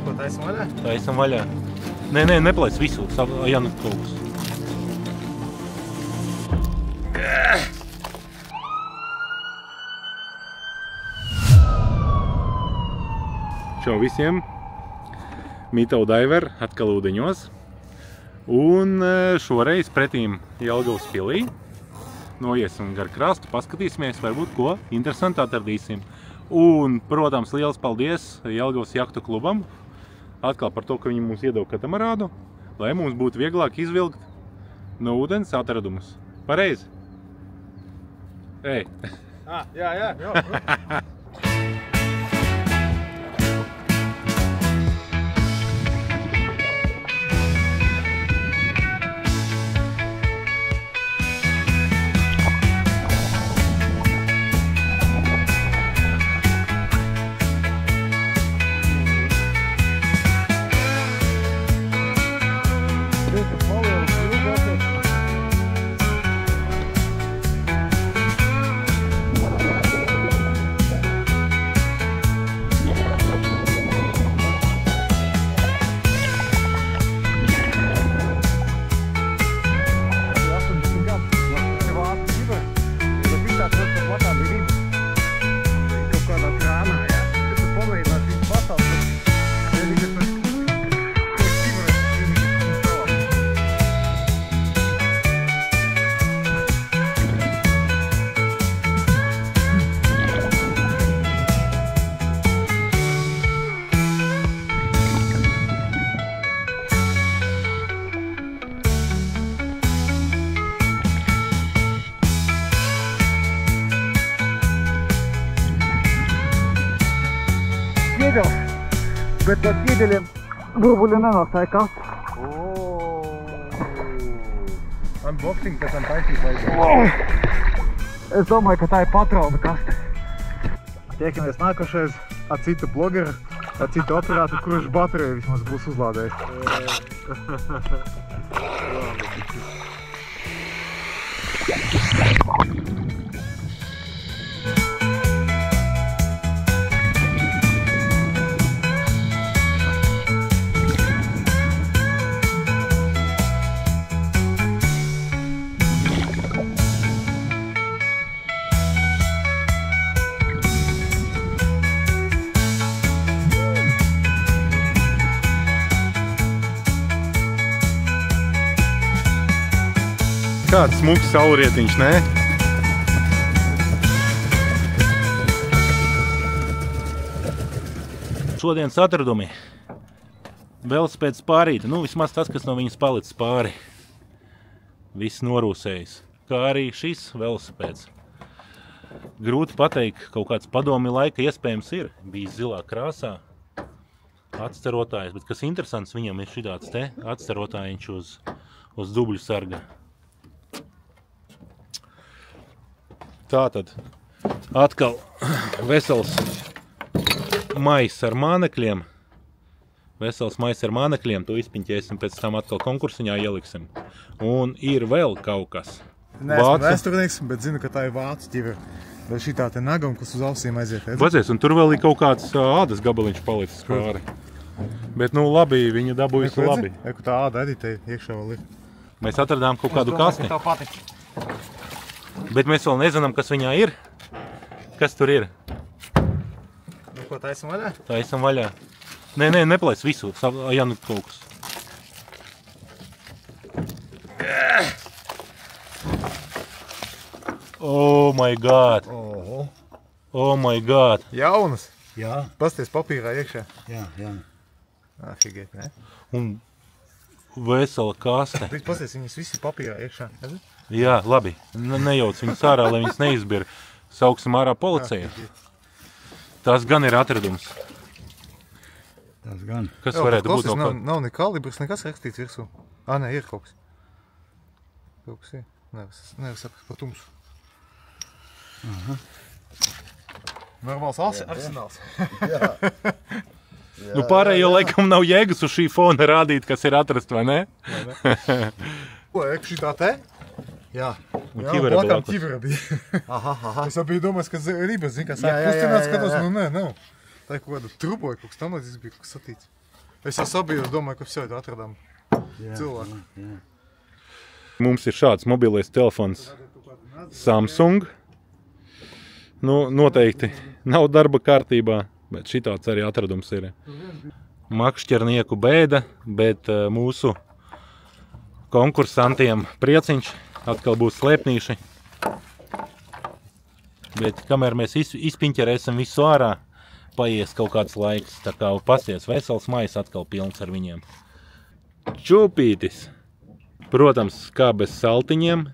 Ko taisam vaļā? Taisam vaļā. Nē, neplēc visu. Jānu kaut kas. Čau visiem. Mītau Daiver atkal ūdeņos. Un šoreiz pretīm Jelgavas pilī. Noiesim gar krastu, paskatīsimies, varbūt ko interesanti atradīsim. Un, protams, liels paldies Jelgavas jahtu klubam atkal par to, ka viņi mums iedeva katamarādu, lai mums būtu vieglāk izvilkt no ūdens atradumus. Pareizi? Ej! Jā. Bet ar ķīdeļiem burbuļi nenosēkās. Unboxing pēc tam taisīt vajag. Es domāju, ka tā ir patrona kaste. Tiekamies nākošais ar citu blogeru, ar citu operātu, kurš bateriju vismaz būs uzlādējis. Kāds smuks saulrietiņš, ne? Šodienas atradumi. Velosipēds pārīte. Nu, vismaz tas, kas no viņas palicis pāri. Viss norūsējis. Kā arī šis velosipēds. Grūti pateikt, kaut kāds padomi laika iespējams ir. Bijis zilā krāsā. Atstarotājs. Bet kas interesants, viņam ir šitāds te atstarotājiņš uz dubļu sarga. Tātad atkal vesels maiss ar mānekļiem. Vesels maiss ar mānekļiem, to izpiņķēsim, pēc tam atkal konkursiņā ieliksim. Un ir vēl kaut kas. Neesmu vēsturnieks, bet zinu, ka tā ir vācu ķivera. Vai šī tā te nagam, kas uz ausīm aiziet. Vadzies, un tur vēl ir kaut kāds ādas gabaliņš palicis pāri. Bet nu labi, viņa dabūjusi labi. Eku tā āda editē iekšā vēl ir. Mēs atradām kaut kādu kasti. Bet mēs vēl nezinām, kas viņā ir. Kas tur ir? Nu, ko taisam vaļā? Taisam vaļā. Nē, neplēc visu. Jānu kaut kas. Oh my god. Oh my god. Jaunas? Jā. Pasties papīrā iekšā. Jā. Ahigēt, ne? Un vesela kaste. Pasties, viņas visi papīrā iekšā. Jā, labi. Nejauc viņas ārā, lai viņas neizbir. Sauksim ārā policija. Tas gan ir atradums. Tas gan. Kas varētu būt no kā? Nav ne kalibrs, nekas rakstīts virsū. Nē, ir kaut kas. Kaut kas ir. Nevar saprast par tumsu. Normāls arsenāls. Jā. Nu pārējo laikam nav jēgas uz šī fona rādīt, kas ir atrast, vai ne? Ko, šī tā te? Jā, blakām ķivera bija. Es jau biju domājis, ka ribas, zin, kā sāk kustināt, skatos, nu nav. Tā ir kaut kāda truboja, kaut kas tam līdzīgs bija, kaut kas satīts. Es jau sabiju, es domāju, ka visi atradām cilvēku. Mums ir šāds mobilais telefons Samsung. Nu, noteikti nav darba kārtībā, bet šitāds arī atradums ir. Makšķernieku bēda, bet mūsu konkursantiem prieciņš, atkal būs slēpnīši. Bet kamēr mēs izpiņķerēsim visu ārā, paies kaut kāds laiks, tā kā pasies vesels maijs atkal pilns ar viņiem. Čūpītis, protams, kā bez saltiņiem,